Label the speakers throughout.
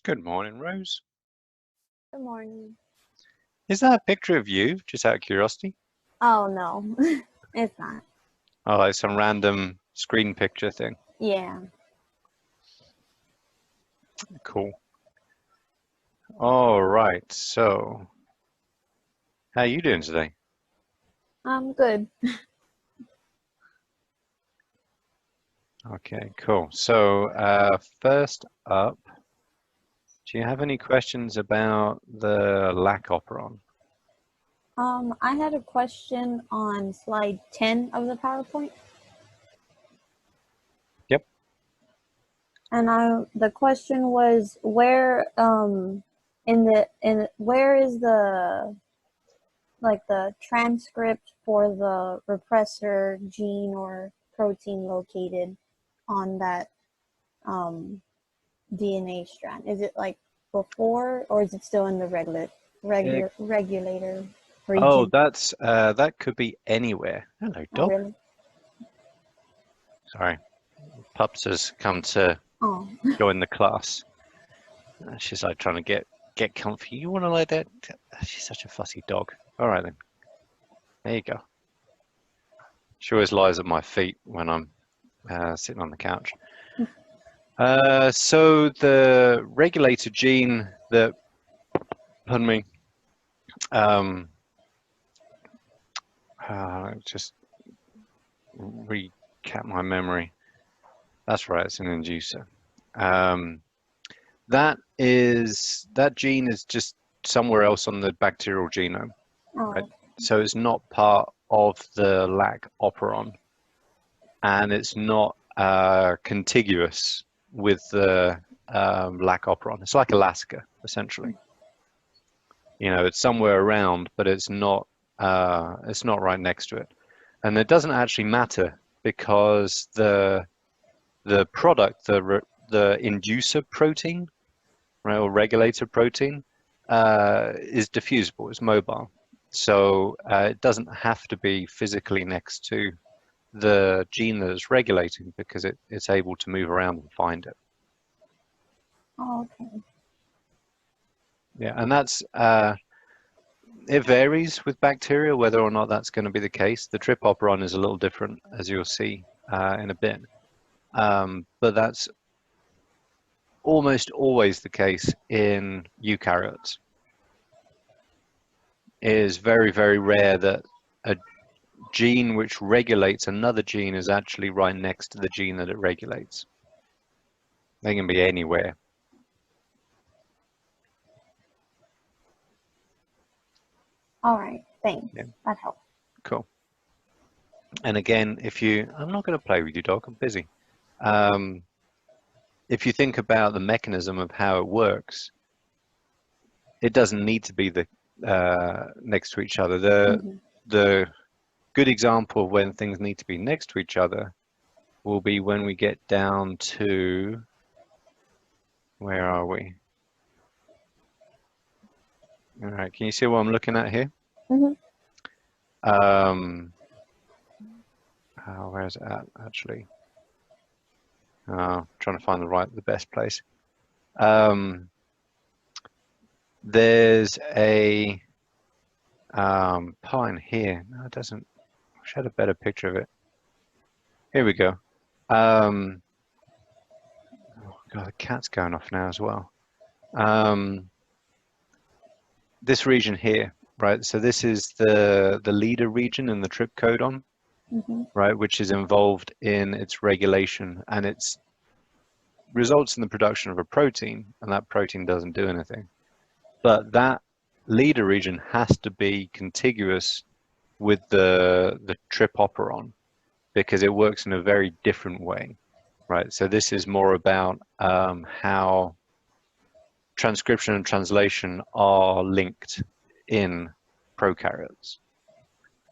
Speaker 1: Good morning, Rose.
Speaker 2: Good morning.
Speaker 1: Is that a picture of you, just out of curiosity?
Speaker 2: Oh no, it's not.
Speaker 1: Oh, like some random screen picture thing.
Speaker 2: Yeah,
Speaker 1: Cool. All right, so how are you doing today?
Speaker 2: I'm good.
Speaker 1: Okay, cool. So first up, do you have any questions about the LAC Operon?
Speaker 2: I had a question on slide 10 of the PowerPoint,
Speaker 1: Yep.
Speaker 2: and the question was where where is the transcript for the repressor gene or protein located on that um DNA strand? Is it like before, or is it still in the
Speaker 1: It,
Speaker 2: regulator
Speaker 1: oh,
Speaker 2: region?
Speaker 1: that could be anywhere. Hello,
Speaker 2: Oh,
Speaker 1: dog.
Speaker 2: really?
Speaker 1: Sorry, Pups has come to
Speaker 2: Oh,
Speaker 1: join the class. She's like trying to get comfy. You want to like that? She's such a fussy dog. All right then. There you go. She always lies at my feet when I'm sitting on the couch. So the regulator gene that, pardon me, um, just recap my memory. That's right, it's an inducer. Um, that gene is just somewhere else on the bacterial genome, right?
Speaker 2: oh,
Speaker 1: So it's not part of the LAC operon, and it's not contiguous with the LAC operon. It's like Alaska, essentially. You know, it's somewhere around, but it's not right next to it. And it doesn't actually matter because the product, the inducer protein, right, or regulator protein, is diffusible, it's mobile. So it doesn't have to be physically next to the gene that it's regulating because it's able to move around and find it.
Speaker 2: oh, okay.
Speaker 1: Yeah, and that's it varies with bacteria whether or not that's going to be the case. The trip operon is a little different, as you'll see in a bit, but that's almost always the case in eukaryotes. It is very, very rare that a gene which regulates another gene is actually right next to the gene that it regulates. They can be anywhere.
Speaker 2: All right. Thanks.
Speaker 1: Yeah,
Speaker 2: That helps.
Speaker 1: cool. And again, I'm not going to play with you, dog. I'm busy. Um, if you think about the mechanism of how it works, it doesn't need to be next to each other.
Speaker 2: Mm-hmm.
Speaker 1: The good example of when things need to be next to each other will be when we get down to, where are we? All right, can you see what I'm looking at here?
Speaker 2: Mm-hmm.
Speaker 1: Um, where is it at actually? Trying to find the best place. There's a pine here. No, it doesn't. I wish I had a better picture of it. Here we go. Oh God, the cat's going off now as well. This region here, right? So this is the leader region in the trip codon,
Speaker 2: Mm-hmm.
Speaker 1: right, which is involved in its regulation, and it's results in the production of a protein, and that protein doesn't do anything. But that leader region has to be contiguous with the trip operon because it works in a very different way, right? So this is more about how transcription and translation are linked in prokaryotes,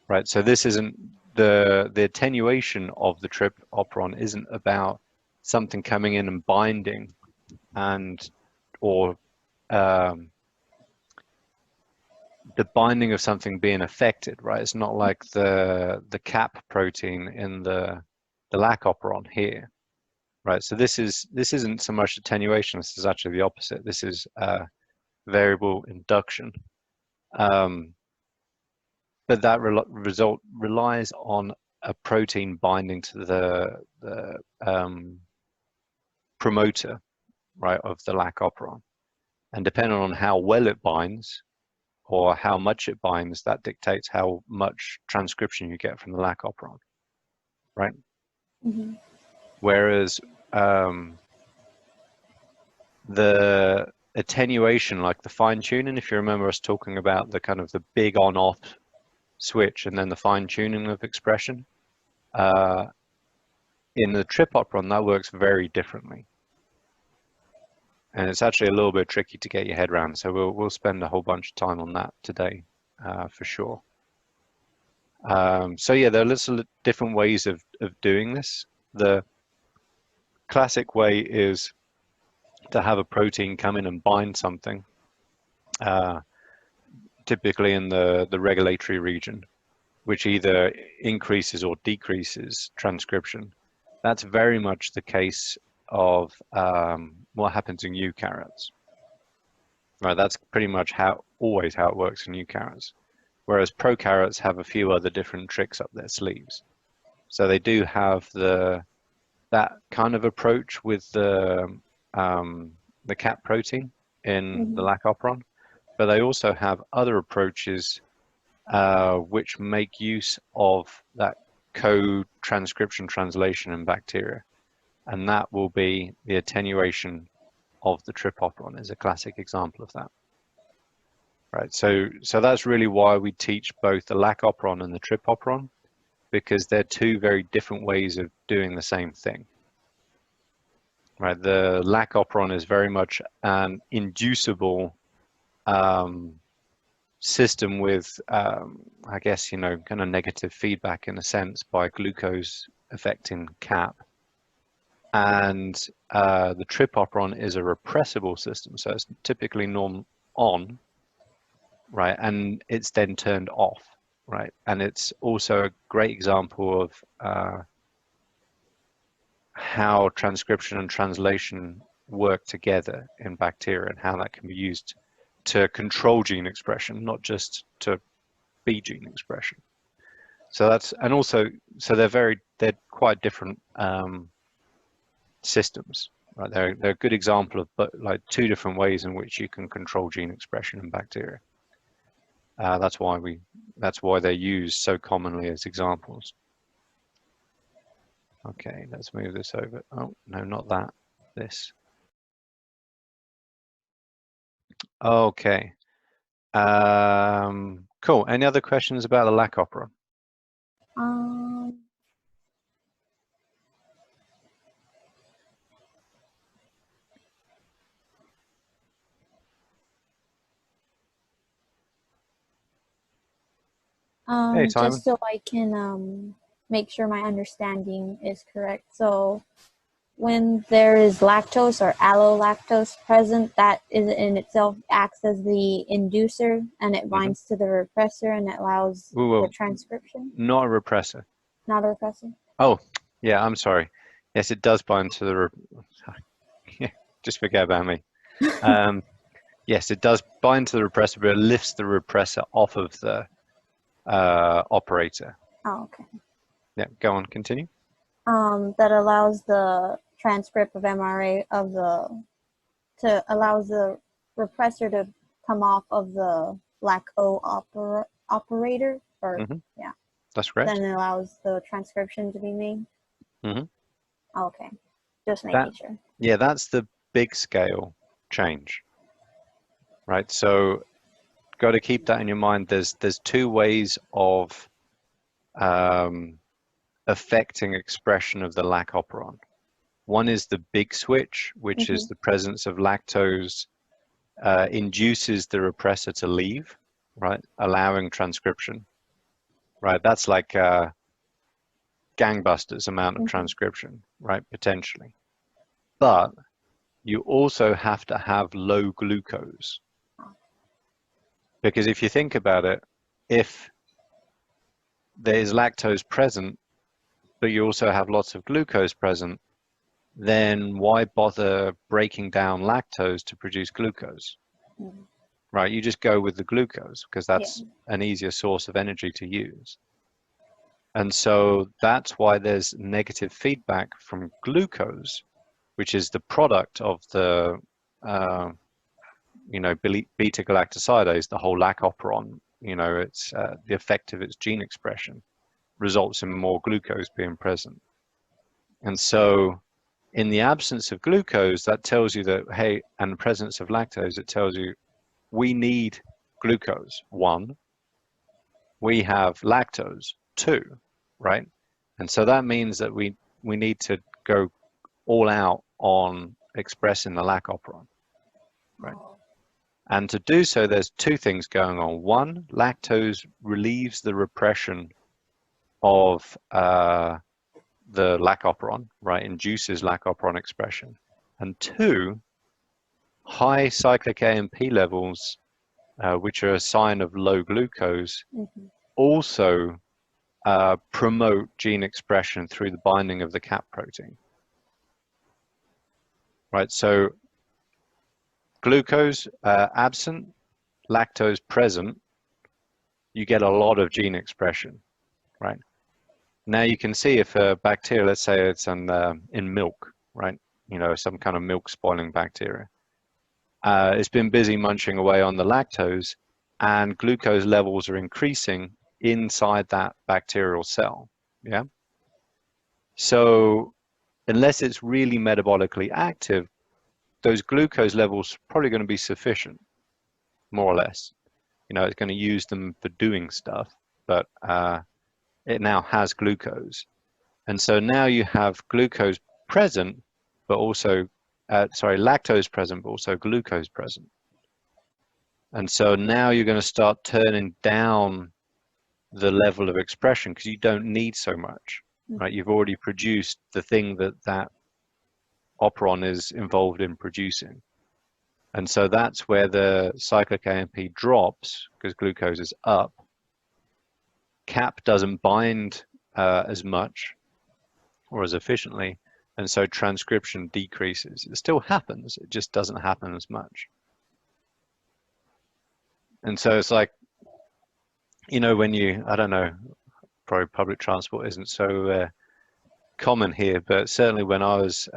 Speaker 1: right? So this isn't the attenuation of the trip operon isn't about something coming in and binding and or the binding of something being affected, right? It's not like the cap protein in the LAC operon here. right? So this isn't so much attenuation. This is actually the opposite. This is variable induction. But that result relies on a protein binding to the promoter, right, of the lac operon. And depending on how well it binds or how much it binds, that dictates how much transcription you get from the lac operon, right?
Speaker 2: Mm-hmm.
Speaker 1: Whereas the attenuation, like the fine tuning, if you remember us talking about the kind of the big on off switch and then the fine tuning of expression, in the trip operon, that works very differently. And it's actually a little bit tricky to get your head around. So we'll spend a whole bunch of time on that today, for sure. So yeah, there are lots of different ways of doing this. The classic way is to have a protein come in and bind something, typically in the regulatory region, which either increases or decreases transcription. That's very much the case of what happens in eukaryotes. Right, that's pretty much always how it works in eukaryotes. Whereas prokaryotes have a few other different tricks up their sleeves. So they do have that kind of approach with the cap protein in the lac operon, but they also have other approaches which make use of that co-transcription translation in bacteria, and that will be the attenuation of the trip operon is a classic example of that. Right, so that's really why we teach both the lac operon and the trip operon, because they're two very different ways of doing the same thing. Right, the lac operon is very much an inducible system with, I guess, you know, kind of negative feedback in a sense by glucose affecting cap. And the trip operon is a repressible system, so it's typically norm on, right, and it's then turned off, right, and it's also a great example of how transcription and translation work together in bacteria and how that can be used to control gene expression, not just to be gene expression. So that's, and also, so they're quite different systems, right? They're a good example of, but like two different ways in which you can control gene expression in bacteria. That's why they're used so commonly as examples. Okay, let's move this over. Oh, no, not that, this. Okay. Cool. Any other questions about the lac operon? Hey, Simon.
Speaker 2: Just so I can make sure my understanding is correct. So when there is lactose or allolactose present, that is in itself acts as the inducer, and it binds to the repressor and it allows the transcription.
Speaker 1: Not a repressor.
Speaker 2: Not a repressor.
Speaker 1: Oh, yeah. I'm sorry. Yes, it does bind to the. Just forget about me. Yes, it does bind to the repressor, but it lifts the repressor off of the operator.
Speaker 2: Oh, okay.
Speaker 1: Yeah, go on, continue.
Speaker 2: That allows the transcript of mRNA allows the repressor to come off of the LAC-O operator, or yeah.
Speaker 1: That's correct.
Speaker 2: Then it allows the transcription to be made. Okay, just making sure.
Speaker 1: Yeah, that's the big scale change, right? So, got to keep that in your mind. There's two ways of affecting expression of the lac operon. One is the big switch, which is the presence of lactose induces the repressor to leave, right, allowing transcription, right? That's like gangbusters amount of transcription, right, potentially. But you also have to have low glucose, because if you think about it, if there is lactose present, but you also have lots of glucose present, then why bother breaking down lactose to produce glucose?
Speaker 2: Mhm.
Speaker 1: Right? You just go with the glucose because
Speaker 2: Yeah.
Speaker 1: that's an easier source of energy to use. And so that's why there's negative feedback from glucose, which is the product of the beta galactosidase, the whole lac operon. It's the effect of its gene expression results in more glucose being present. And so in the absence of glucose, that tells you that, hey, and the presence of lactose, it tells you we need glucose, one, we have lactose, two, right? And so that means that we need to go all out on expressing the lac operon, right?
Speaker 2: Oh.
Speaker 1: And to do so, there's two things going on. One, lactose relieves the repression of the lac operon, right? Induces lac operon expression. And two, high cyclic AMP levels, which are a sign of low glucose,
Speaker 2: Mhm.
Speaker 1: also promote gene expression through the binding of the cap protein, right? So glucose absent, lactose present, you get a lot of gene expression, right? Now you can see if a bacteria, let's say it's in milk, right? Some kind of milk spoiling bacteria. It's been busy munching away on the lactose, and glucose levels are increasing inside that bacterial cell. Yeah. So unless it's really metabolically active, those glucose levels are probably going to be sufficient, more or less. It's going to use them for doing stuff, but it now has glucose. And so now you have glucose present, but also, lactose present, but also glucose present. And so now you're going to start turning down the level of expression because you don't need so much, right? You've already produced the thing that operon is involved in producing. And so that's where the cyclic AMP drops because glucose is up. CAP doesn't bind as much or as efficiently, and so transcription decreases. It still happens, it just doesn't happen as much. And so it's like, when I don't know, probably public transport isn't so common here, but certainly when I was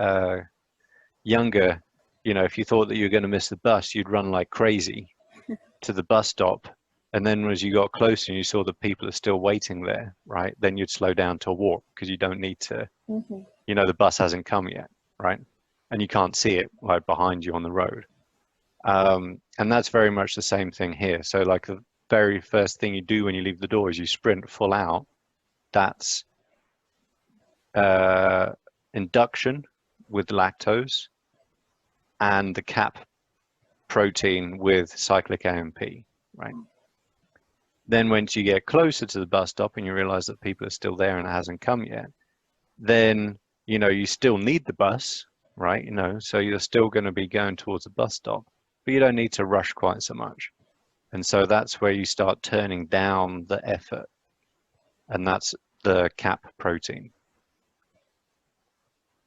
Speaker 1: younger, if you thought that you were going to miss the bus, you'd run like crazy to the bus stop. And then as you got closer and you saw that people are still waiting there, right, then you'd slow down to a walk because you don't need to,
Speaker 2: Mhm.
Speaker 1: the bus hasn't come yet, right? And you can't see it like behind you on the road. And that's very much the same thing here. So like the very first thing you do when you leave the door is you sprint full out. That's induction with lactose and the cap protein with cyclic AMP, right? Then once you get closer to the bus stop and you realize that people are still there and it hasn't come yet, then, you still need the bus, right? So you're still going to be going towards the bus stop, but you don't need to rush quite so much. And so that's where you start turning down the effort. And that's the cap protein.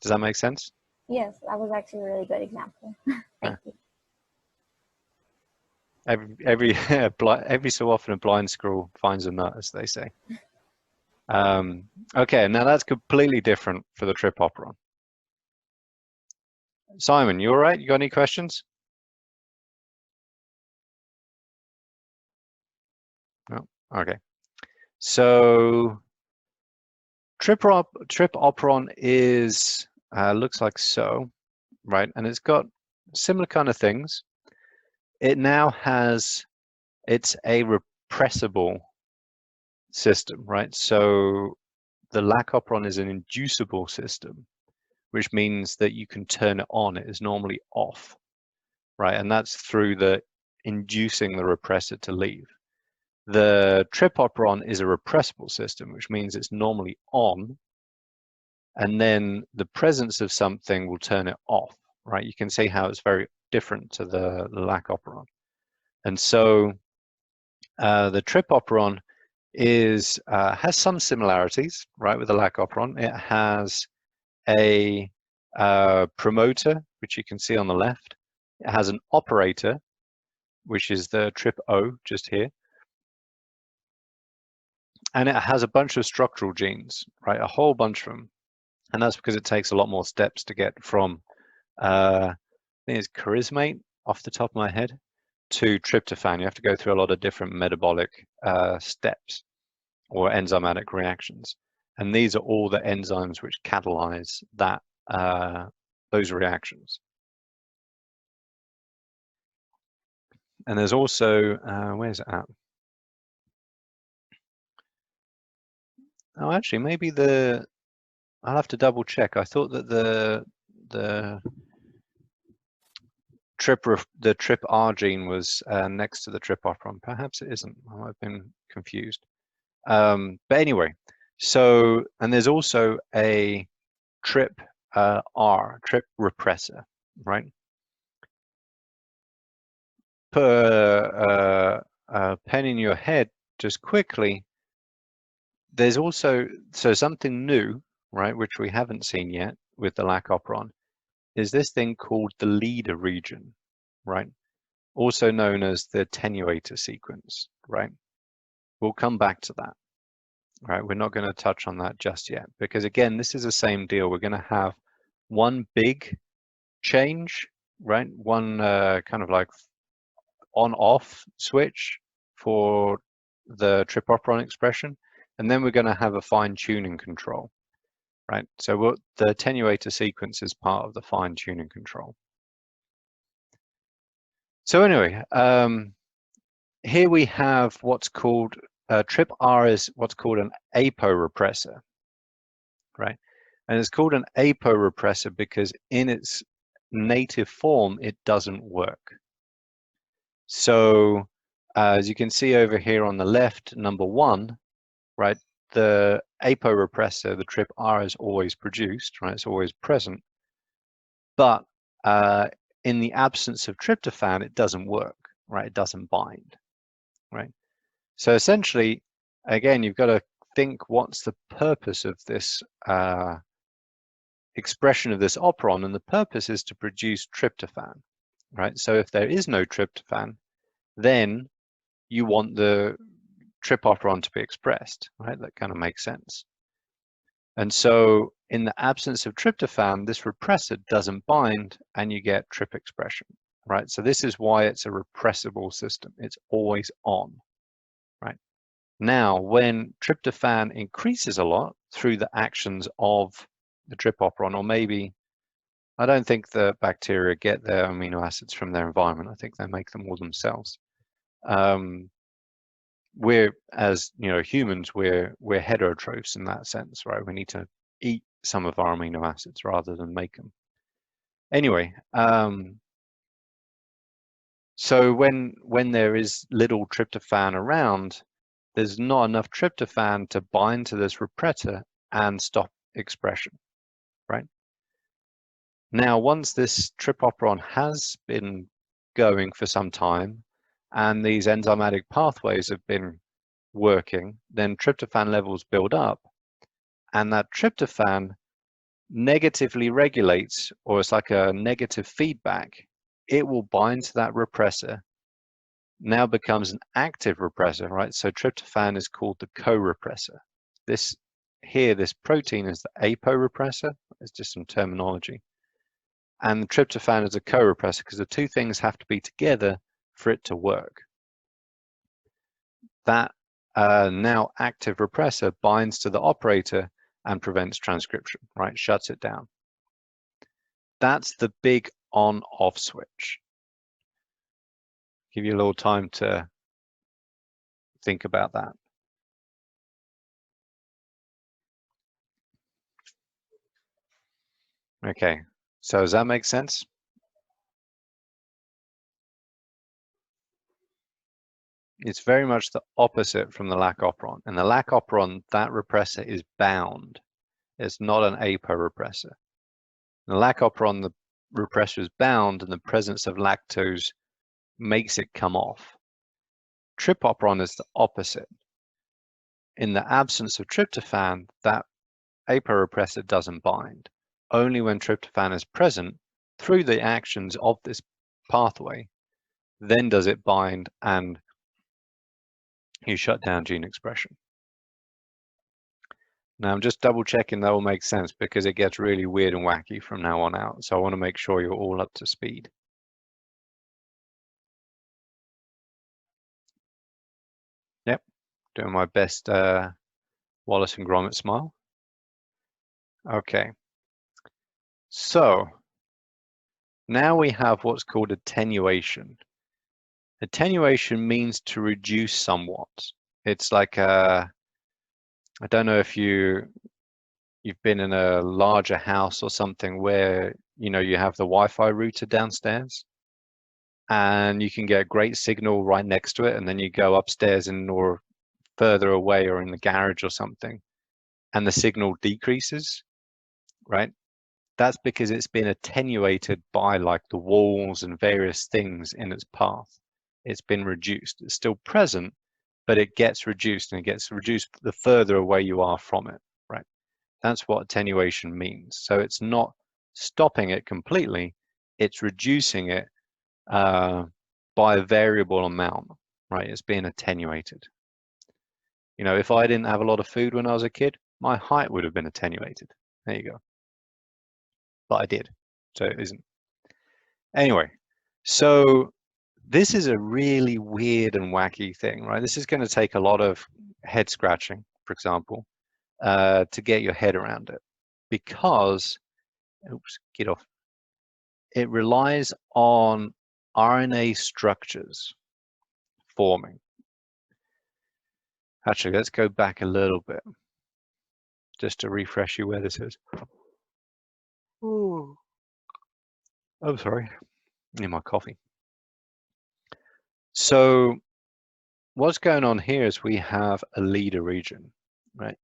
Speaker 1: Does that make sense?
Speaker 2: Yes, that was actually a really good example. Thank you.
Speaker 1: Every so often a blind squirrel finds a nut, as they say. Okay, now that's completely different for the trip operon. Simon, you all right? You got any questions? No? Okay. So trip operon is looks like so, right? And it's got similar kind of things. It now has, it's a repressible system, right? So the lac operon is an inducible system, which means that you can turn it on. It is normally off, right? And that's through the inducing the repressor to leave. The trip operon is a repressible system, which means it's normally on, and then the presence of something will turn it off, right? You can see how it's very different to the lac operon. And so the trip operon has some similarities, right, with the lac operon. It has a promoter, which you can see on the left. It has an operator, which is the TRPO just here. And it has a bunch of structural genes, right? A whole bunch of them. And that's because it takes a lot more steps to get from, I think it's charismate off the top of my head, to tryptophan. You have to go through a lot of different metabolic steps or enzymatic reactions. And these are all the enzymes which catalyze that those reactions. And there's also, where's it at? Oh, actually, maybe I'll have to double check. I thought that the TRPR gene was next to the TRP operon. Perhaps it isn't. I might have been confused. But anyway, so, and there's also a TRP repressor, right? Put a pen in your head just quickly. There's also, so something new, right, which we haven't seen yet with the lac operon, is this thing called the leader region, right? Also known as the attenuator sequence, right? We'll come back to that, right? We're not going to touch on that just yet, because again, this is the same deal. We're going to have one big change, right? One kind of like on-off switch for the TRP operon expression, and then we're going to have a fine-tuning control, right? So the attenuator sequence is part of the fine-tuning control. So anyway, here we have what's called TRPR is what's called an aporepressor, right? And it's called an aporepressor because in its native form, it doesn't work. So as you can see over here on the left, number 1, right? The aporepressor, the TRPR, is always produced, right? It's always present. But in the absence of tryptophan, it doesn't work, right? It doesn't bind, right? So essentially, again, you've got to think, what's the purpose of this expression of this operon? And the purpose is to produce tryptophan, right? So if there is no tryptophan, then you want the TRP operon to be expressed, right? That kind of makes sense. And so in the absence of tryptophan, this repressor doesn't bind and you get TRP expression, right? So this is why it's a repressible system. It's always on, right? Now, when tryptophan increases a lot through the actions of the TRP operon, or maybe, I don't think the bacteria get their amino acids from their environment. I think they make them all themselves. We're, as you know, humans, we're heterotrophs in that sense, right? We need to eat some of our amino acids rather than make them. Anyway, so when there is little tryptophan around, there's not enough tryptophan to bind to this repressor and stop expression, right? Now, once this TRP operon has been going for some time, and these enzymatic pathways have been working, then tryptophan levels build up, and that tryptophan negatively regulates, or it's like a negative feedback. It will bind to that repressor, now becomes an active repressor, right? So tryptophan is called the co-repressor. This protein is the aporepressor. It's just some terminology. And the tryptophan is a co-repressor because the two things have to be together for it to work. That now active repressor binds to the operator and prevents transcription, right? Shuts it down. That's the big on-off switch. Give you a little time to think about that. Okay, so does that make sense? It's very much the opposite from the lac operon. In the lac operon, that repressor is bound. It's not an aporepressor. In the lac operon, the repressor is bound and the presence of lactose makes it come off. TRP operon is the opposite. In the absence of tryptophan, that aporepressor doesn't bind. only when tryptophan is present through the actions of this pathway, then does it bind and you shut down gene expression. Now I'm just double checking that all makes sense because it gets really weird and wacky from now on out. So I want to make sure you're all up to speed. Yep, doing my best Wallace and Gromit smile. Okay, so now we have what's called attenuation. Attenuation means to reduce somewhat. It's like I don't know if you've been in a larger house or something where you have the Wi-Fi router downstairs and you can get great signal right next to it, and then you go upstairs or further away or in the garage or something and the signal decreases, right? That's because it's been attenuated by like the walls and various things in its path. It's been reduced. It's still present, but it gets reduced, and it gets reduced the further away you are from it, right? That's what attenuation means. So it's not stopping it completely, it's reducing it by a variable amount, right? It's being attenuated. If I didn't have a lot of food when I was a kid, my height would have been attenuated. There you go. But I did, so it isn't. Anyway, so this is a really weird and wacky thing, right? This is going to take a lot of head scratching, for example, to get your head around it, because, oops, get off. It relies on RNA structures forming. Actually, let's go back a little bit, just to refresh you where this is. Ooh. Oh, sorry, need my coffee. So what's going on here is we have a leader region, right?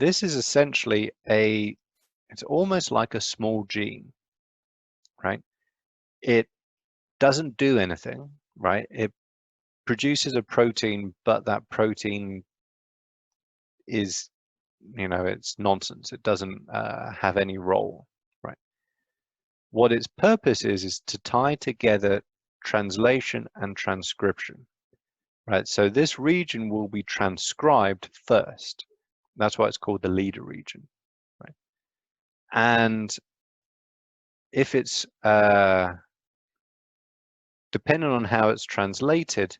Speaker 1: This is essentially it's almost like a small gene, right? It doesn't do anything, right? It produces a protein, but that protein is, it's nonsense. It doesn't have any role, right? What its purpose is to tie together translation and transcription, right? So this region will be transcribed first. That's why it's called the leader region, right? And if it's depending on how it's translated,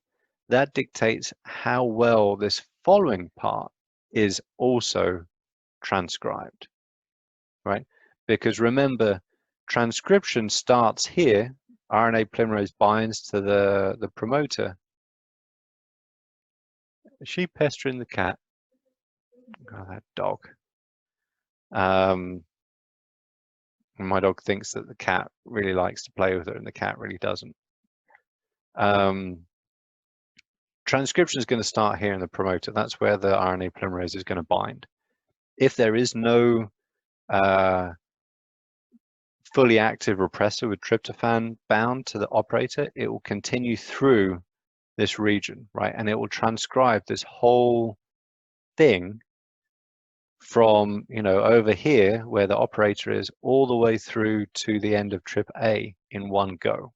Speaker 1: that dictates how well this following part is also transcribed, right? Because remember, transcription starts here. RNA polymerase binds to the promoter. Is she pestering the cat? Oh, that dog. My dog thinks that the cat really likes to play with her, and the cat really doesn't. Transcription is going to start here in the promoter. That's where the RNA polymerase is going to bind. If there is no fully active repressor with tryptophan bound to the operator, it will continue through this region, right? And it will transcribe this whole thing from, over here where the operator is all the way through to the end of trip A in one go,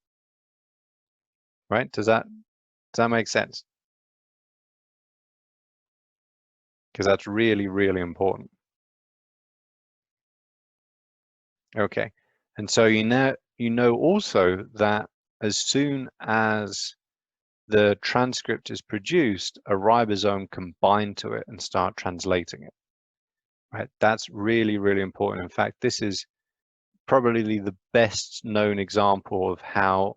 Speaker 1: right? Does that make sense? Because that's really, really important. Okay, and so you know also that as soon as the transcript is produced, a ribosome can bind to it and start translating it, right? That's really, really important. In fact, this is probably the best known example of how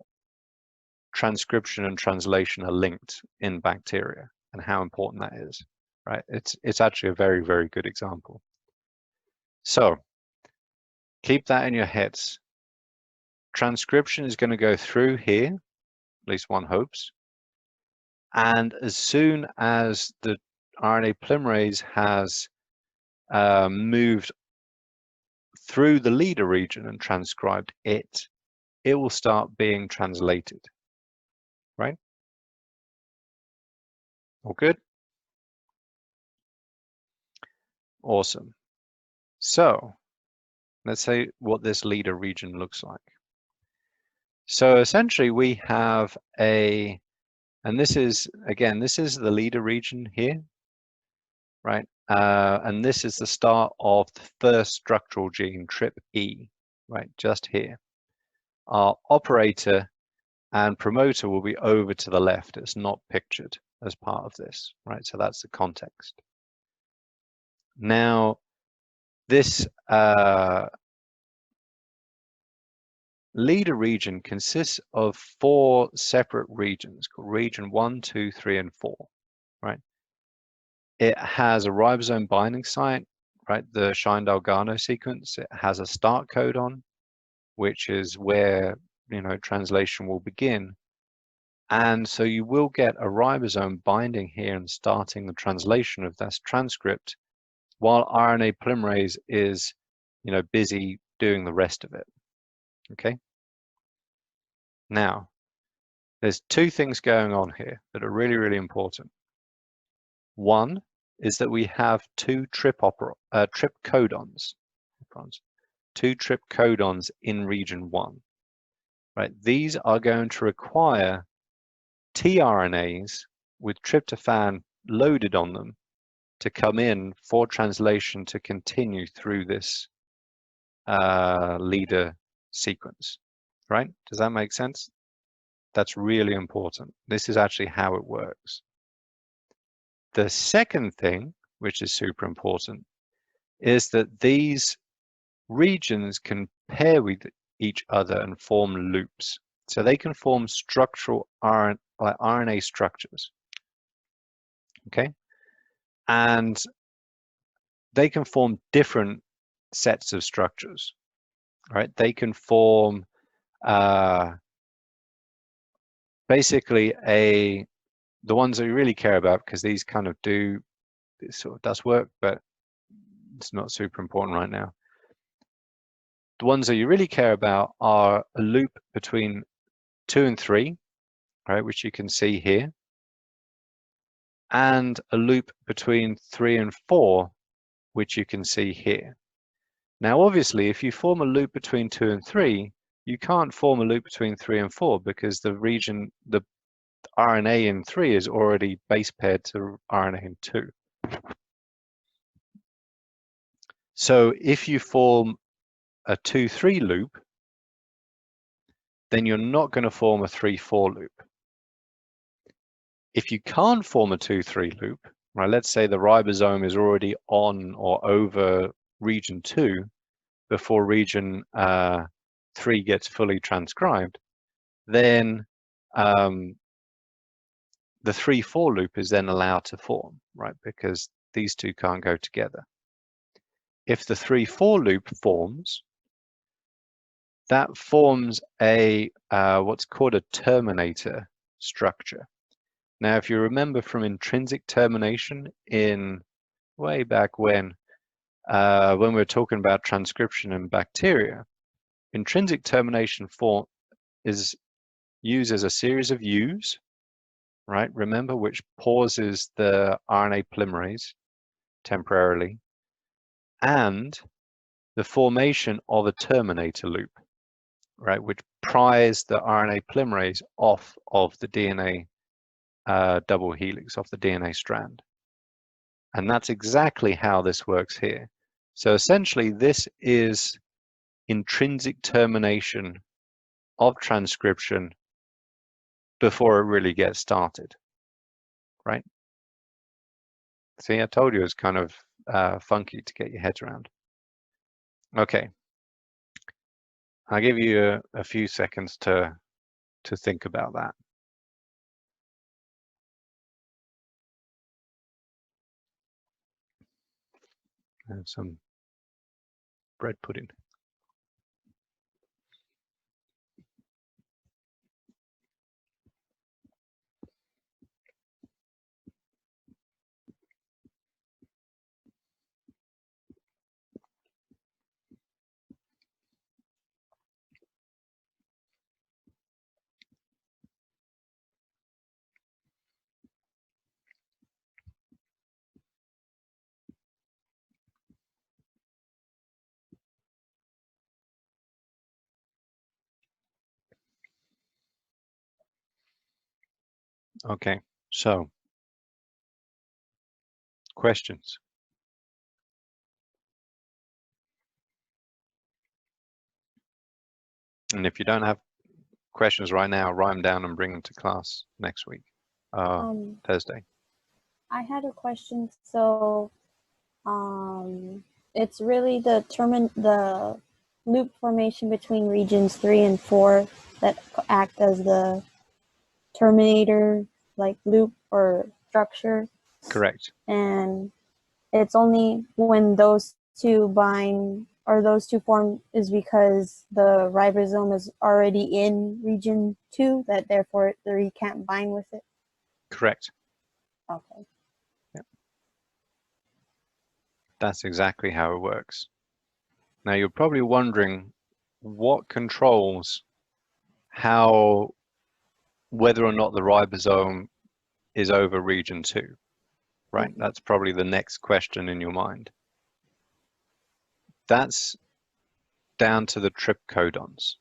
Speaker 1: transcription and translation are linked in bacteria and how important that is, right? It's actually a very, very good example. So keep that in your heads. Transcription is going to go through here, at least one hopes. And as soon as the RNA polymerase has moved through the leader region and transcribed it, it will start being translated, right? All good? Awesome. So Let's say what this leader region looks like. So essentially we have and this is, again, this is the leader region here, right? And this is the start of the first structural gene, TRPE, right, just here. Our operator and promoter will be over to the left. It's not pictured as part of this, right? So that's the context. Now, this leader region consists of 4 separate regions called region 1, 2, 3, and 4, right? It has a ribosome binding site, right? The Shine-Dalgarno sequence. It has a start codon, which is where, you know, translation will begin. And so you will get a ribosome binding here and starting the translation of this transcript while RNA polymerase is, you know, busy doing the rest of it. Okay. Now, there's 2 things going on here that are really, really important. One is that we have 2 trip codons, 2 trip codons in region 1. Right? These are going to require tRNAs with tryptophan loaded on them to come in for translation to continue through this leader sequence, right? Does that make sense? That's really important. This is actually how it works. The second thing, which is super important, is that these regions can pair with each other and form loops. So they can form structural RNA structures, okay? And they can form different sets of structures, right? They can form basically the ones that we really care about, because these kind of this sort of does work, but it's not super important right now. The ones that you really care about are a loop between 2 and 3, right, which you can see here, and a loop between 3 and 4, which you can see here. Now, obviously, if you form a loop between 2 and 3, you can't form a loop between 3 and 4 because the RNA in 3 is already base paired to RNA in 2. So if you form a 2-3 loop, then you're not going to form a 3-4 loop. If you can't form a 2-3 loop, right, let's say the ribosome is already on or over region 2 before region 3 gets fully transcribed, then the 3-4 loop is then allowed to form, right, because these two can't go together. If the 3-4 loop forms, that forms a what's called a terminator structure. Now, if you remember from intrinsic termination in way back when we were talking about transcription in bacteria, intrinsic termination is used as a series of U's, right? Remember, which pauses the RNA polymerase temporarily, and the formation of a terminator loop, right, which pries the RNA polymerase off of the DNA double helix, off the DNA strand. And that's exactly how this works here. So essentially, this is intrinsic termination of transcription before it really gets started, right? See, I told you it's kind of funky to get your head around. Okay, I'll give you a few seconds to think about that. And some bread pudding. Okay, so questions? And if you don't have questions right now, write them down and bring them to class next week, Thursday.
Speaker 2: I had a question. So, it's really the loop formation between regions 3 and 4 that act as the terminator, like loop or structure.
Speaker 1: Correct.
Speaker 2: And it's only when those two bind or those two form is because the ribosome is already in region 2 that therefore 3 can't bind with it.
Speaker 1: Correct.
Speaker 2: Okay.
Speaker 1: Yep. That's exactly how it works. Now you're probably wondering what controls whether or not the ribosome is over region 2, right?
Speaker 2: Mm-hmm.
Speaker 1: That's probably the next question in your mind. That's down to the trip codons,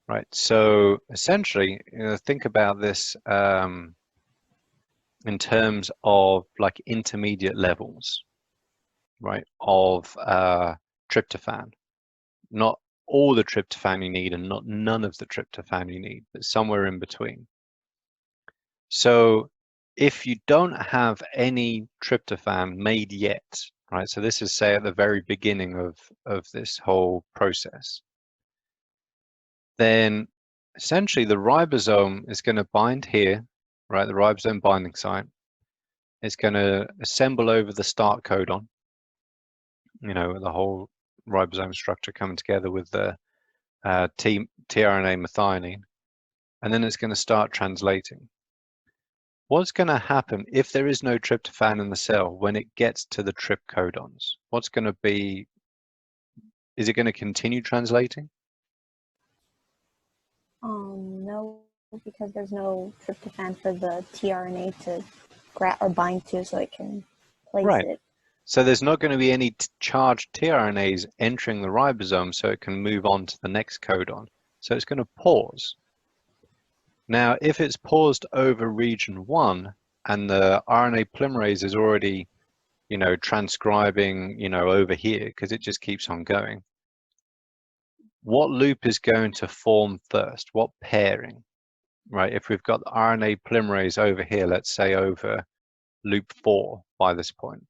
Speaker 1: right? So essentially, think about this in terms of like intermediate levels, right, of tryptophan. Not all the tryptophan you need and not none of the tryptophan you need, but somewhere in between. So if you don't have any tryptophan made yet, right, so this is say at the very beginning of this whole process, then essentially the ribosome is going to bind here, right, the ribosome binding site. It's going to assemble over the start codon, the whole ribosome structure coming together with the tRNA methionine, and then it's going to start translating. What's going to happen if there is no tryptophan in the cell when it gets to the trip codons? What's going to be, is it going to continue translating?
Speaker 2: No, because there's no tryptophan for the tRNA to grab or bind to so it can place
Speaker 1: Right.
Speaker 2: it.
Speaker 1: So there's not going to be any charged tRNAs entering the ribosome so it can move on to the next codon. So it's going to pause. Now, if it's paused over region 1 and the RNA polymerase is already, transcribing, over here, because it just keeps on going, what loop is going to form first? What pairing, right? If we've got the RNA polymerase over here, let's say over loop 4 by this point,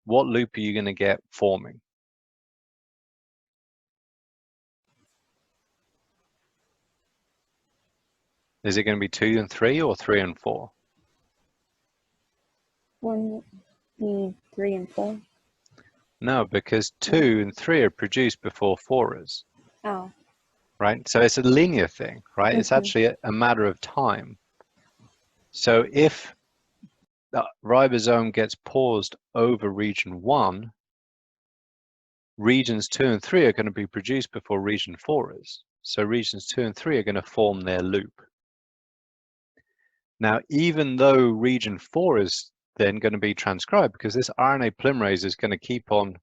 Speaker 1: what loop are you going to get forming? Is it going to be 2 and 3 or 3 and 4?
Speaker 2: 1, 3, and 4.
Speaker 1: No, because 2 and 3 are produced before 4 is.
Speaker 2: Oh.
Speaker 1: Right? So it's a linear thing, right? It's actually a matter of time. So if the ribosome gets paused over region 1, regions 2 and 3 are going to be produced before region 4 is. So regions 2 and 3 are going to form their loop. Now, even though region 4 is then going to be transcribed, because this RNA polymerase is going to keep on,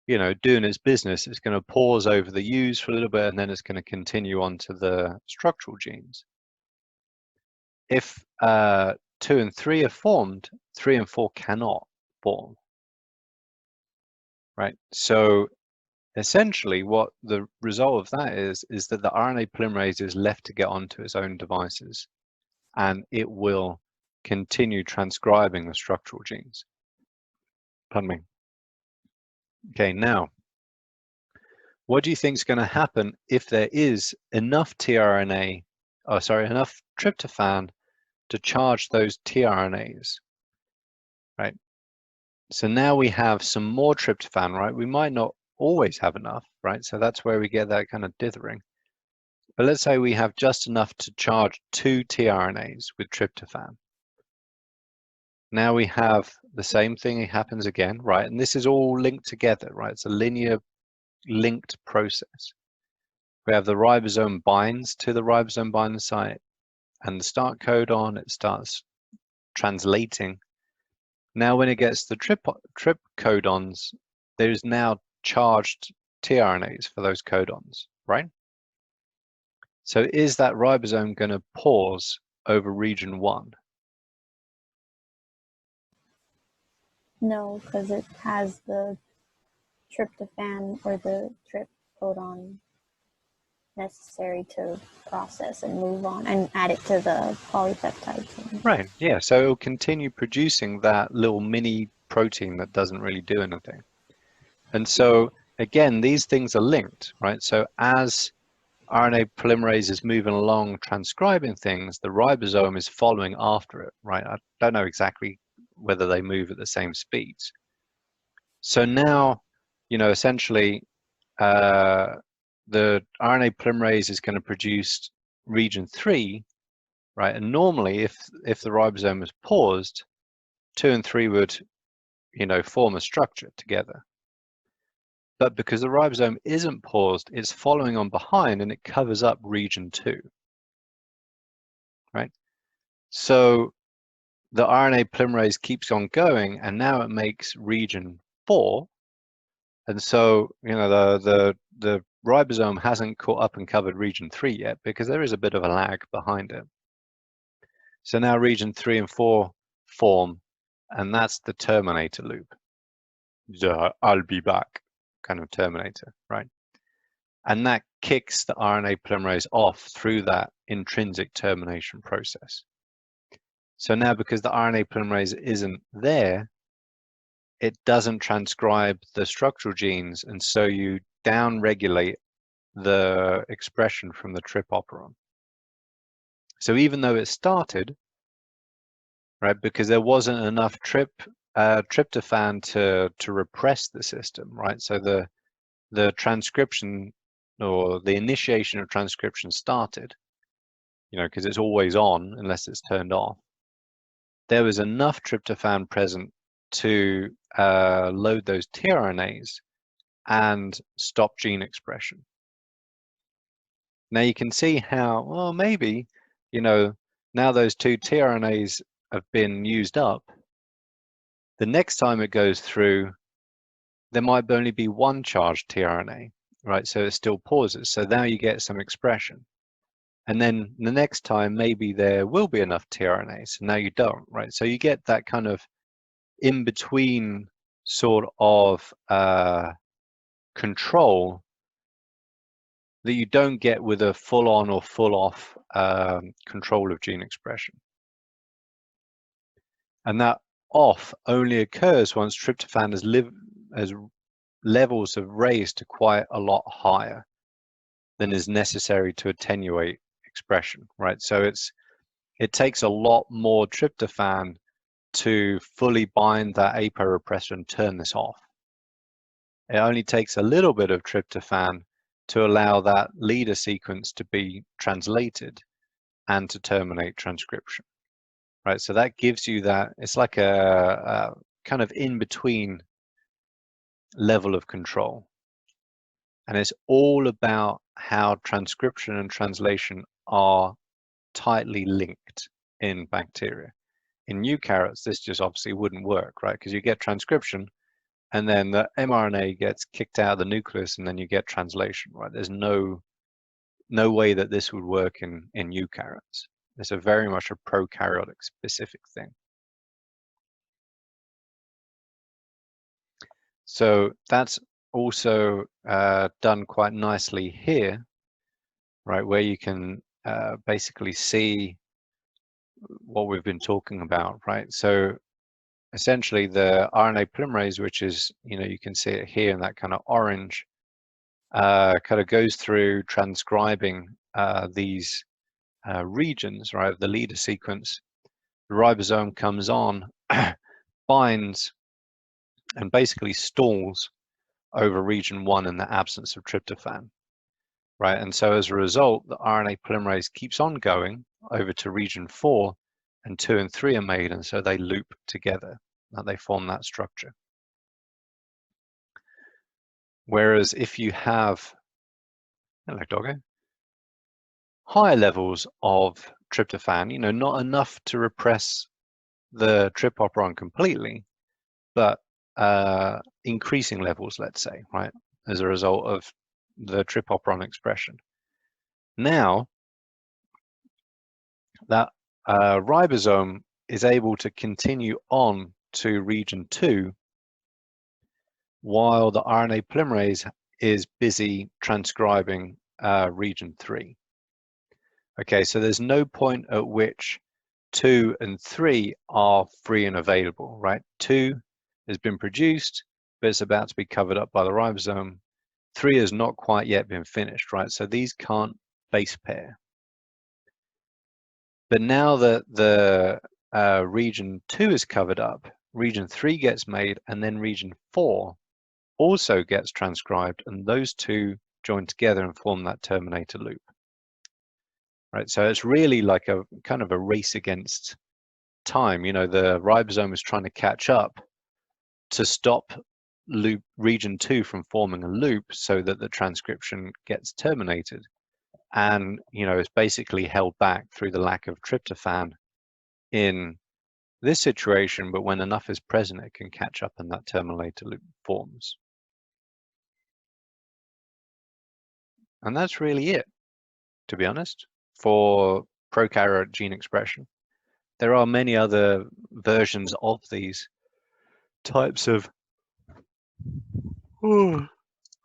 Speaker 1: doing its business, it's going to pause over the U's for a little bit, and then it's going to continue on to the structural genes. If 2 and 3 are formed, 3 and 4 cannot form, right? So essentially what the result of that is that the RNA polymerase is left to get onto its own devices, and it will continue transcribing the structural genes. Pardon me. Okay, now, what do you think is going to happen if there is enough enough tryptophan to charge those tRNAs, right? So now we have some more tryptophan, right? We might not always have enough, right? So that's where we get that kind of dithering. But let's say we have just enough to charge 2 tRNAs with tryptophan. Now we have the same thing happens again, right? And this is all linked together, right? It's a linear linked process. We have the ribosome binds to the ribosome binding site, and the start codon, it starts translating. Now when it gets the trip codons, there's now charged tRNAs for those codons, right? So is that ribosome going to pause over region 1?
Speaker 2: No, because it has the tryptophan or the trip codon necessary to process and move on and add it to the polypeptide chain.
Speaker 1: Right, yeah, so it'll continue producing that little mini protein that doesn't really do anything. And so, again, these things are linked, right? So as RNA polymerase is moving along transcribing things, the ribosome is following after it, right? I don't know exactly whether they move at the same speeds. So now, essentially, the RNA polymerase is going to produce region 3, right? And normally, if the ribosome is paused, 2 and 3 would, form a structure together. But because the ribosome isn't paused, it's following on behind and it covers up region 2, right? So the RNA polymerase keeps on going, and now it makes region 4. And so, the ribosome hasn't caught up and covered region 3 yet because there is a bit of a lag behind it. So now region 3 and 4 form, and that's the terminator loop. The I'll be back kind of terminator, right? And that kicks the RNA polymerase off through that intrinsic termination process. So now, because the RNA polymerase isn't there, it doesn't transcribe the structural genes, and so you downregulate the expression from the trip operon. So even though it started, right, because there wasn't enough tryptophan to repress the system, right? So the transcription or the initiation of transcription started, because it's always on unless it's turned off. There was enough tryptophan present to load those tRNAs and stop gene expression. Now you can see how, well, maybe, now those 2 tRNAs have been used up. The next time it goes through, there might only be 1 charged tRNA, right? So it still pauses. So now you get some expression. And then the next time, maybe there will be enough tRNAs. So now you don't, right? So you get that kind of in-between sort of control that you don't get with a full-on or full-off control of gene expression. And that off only occurs once tryptophan has levels have raised to quite a lot higher than is necessary to attenuate expression, right? So it takes a lot more tryptophan to fully bind that apo-repressor and turn this off. It only takes a little bit of tryptophan to allow that leader sequence to be translated and to terminate transcription, right? So that gives you that, it's like a kind of in-between level of control. And it's all about how transcription and translation are tightly linked in bacteria. In eukaryotes, this just obviously wouldn't work, right? Because you get transcription, and then the mRNA gets kicked out of the nucleus, and then you get translation, right? There's no way that this would work in eukaryotes. It's a very much a prokaryotic specific thing. So that's also done quite nicely here, right? Where you can basically see what we've been talking about, right? So essentially the RNA polymerase, which is, you can see it here in that kind of orange, kind of goes through transcribing these regions, right, of the leader sequence. The ribosome comes on, binds, and basically stalls over region 1 in the absence of tryptophan, right? And so as a result, the RNA polymerase keeps on going over to region 4, and 2 and 3 are made, and so they loop together, and they form that structure. Whereas if you have, hello doggo, higher levels of tryptophan, not enough to repress the trip operon completely, but increasing levels, let's say, right, as a result of the trip operon expression. Now that ribosome is able to continue on to region 2 while the RNA polymerase is busy transcribing region 3. Okay, so there's no point at which 2 and 3 are free and available, right? 2 has been produced, but it's about to be covered up by the ribosome. 3 has not quite yet been finished, right? So these can't base pair. But now that the region 2 is covered up, region 3 gets made, and then region 4 also gets transcribed, and those two join together and form that terminator loop. Right, so it's really like a kind of a race against time. You know, the ribosome is trying to catch up to stop loop region 2 from forming a loop so that the transcription gets terminated. And, you know, it's basically held back through the lack of tryptophan in this situation, but when enough is present, it can catch up and that terminator loop forms. And that's really it, to be honest, for prokaryote gene expression. There are many other versions of these types of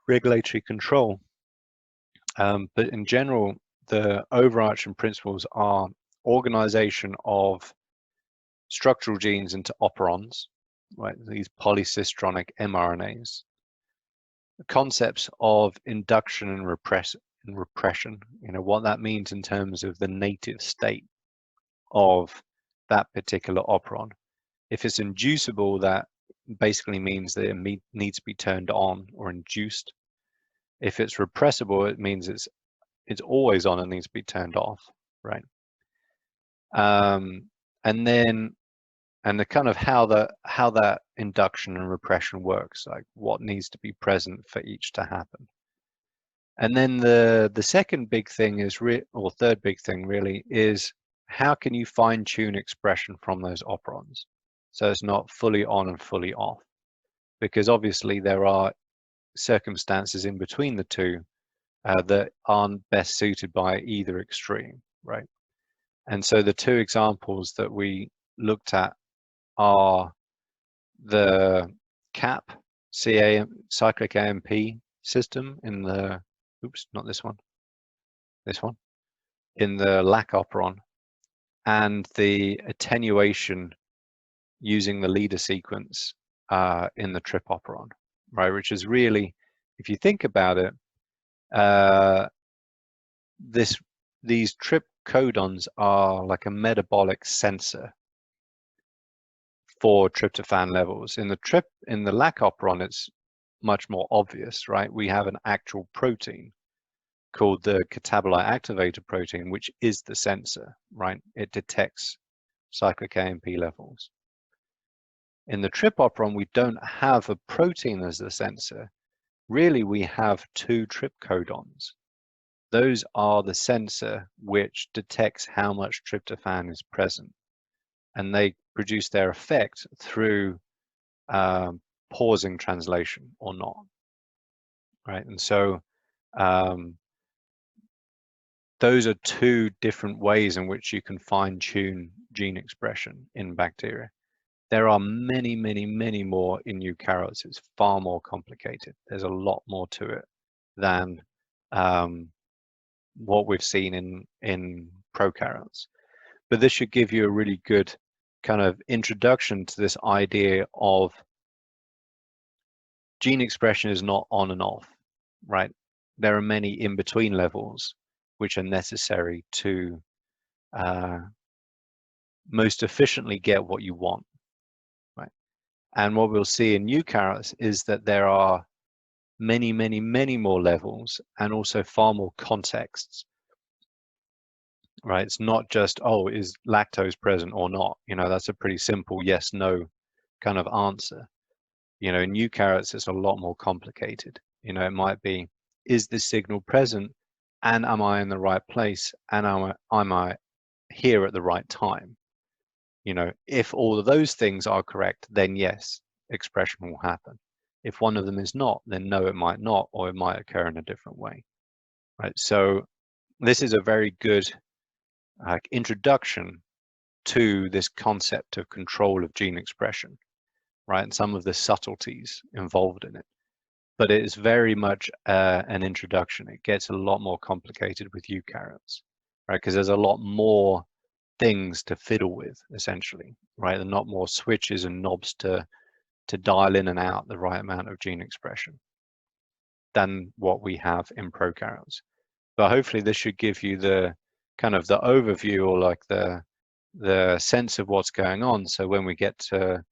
Speaker 1: regulatory control. But in general, the overarching principles are organization of structural genes into operons, right? These polycistronic mRNAs. The concepts of induction and repression, you know, what that means in terms of the native state of that particular operon. If it's inducible, that basically means that it needs to be turned on or induced. If it's repressible, it means it's always on and needs to be turned off, right? And the kind of how that induction and repression works, like what needs to be present for each to happen. And then the second big thing is, or third big thing really, is how can you fine tune expression from those operons so it's not fully on and fully off? Because obviously there are circumstances in between the two that aren't best suited by either extreme, right? And so the two examples that we looked at are the CAP, cyclic AMP system in the, oops, not this one, in the LAC operon, and the attenuation using the leader sequence in the TRP operon, right? Which is really, if you think about it, these TRP codons are like a metabolic sensor for tryptophan levels. In the LAC operon, it's much more obvious, right? We have an actual protein called the catabolite activator protein, which is the sensor, right? It detects cyclic AMP levels. In the TRP operon, we don't have a protein as the sensor. Really, we have two TRP codons. Those are the sensor which detects how much tryptophan is present, and they produce their effect through pausing translation or not, right? And so those are two different ways in which you can fine-tune gene expression in bacteria. There are many, many, many more in eukaryotes. It's far more complicated. There's a lot more to it than what we've seen in prokaryotes. But this should give you a really good kind of introduction to this idea of gene expression is not on and off, right? There are many in-between levels which are necessary to most efficiently get what you want, right? And what we'll see in eukaryotes is that there are many, many, many more levels and also far more contexts, right? It's not just, oh, is lactose present or not? You know, that's a pretty simple yes, no kind of answer. You know, in eukaryotes, it's a lot more complicated. You know, it might be, is this signal present and am I in the right place and am I here at the right time? You know, if all of those things are correct, then yes, expression will happen. If one of them is not, then no, it might not, or it might occur in a different way, right? So this is a very good introduction to this concept of control of gene expression, right? And some of the subtleties involved in it. But it is very much an introduction. It gets a lot more complicated with eukaryotes, right? Because there's a lot more things to fiddle with, essentially, right? And not more switches and knobs to dial in and out the right amount of gene expression than what we have in prokaryotes. But hopefully this should give you the kind of the overview, or like the sense of what's going on. So when we get to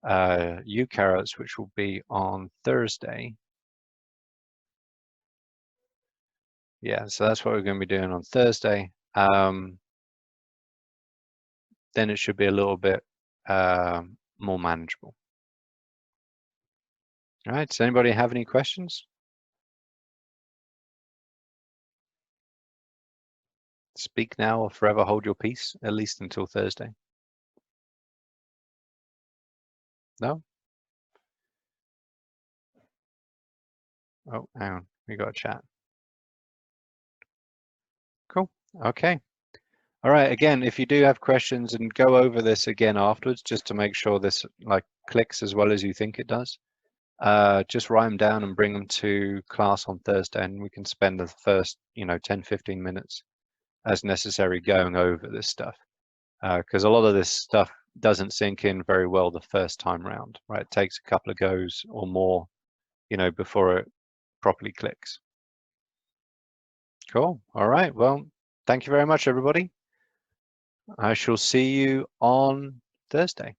Speaker 1: eukaryotes, which will be on Thursday. Yeah, so that's what we're going to be doing on Thursday. Then it should be a little bit more manageable. All right, does anybody have any questions? Speak now or forever hold your peace, at least until Thursday. No? Oh, hang on, we got a chat. Cool, okay. All right, again, if you do have questions, and go over this again afterwards, just to make sure this like clicks as well as you think it does. Just write them down and bring them to class on Thursday, and we can spend the first, 10-15 minutes as necessary going over this stuff, because a lot of this stuff doesn't sink in very well the first time round, right? It takes a couple of goes or more, before it properly clicks. Cool. All right. Well, thank you very much, everybody. I shall see you on Thursday.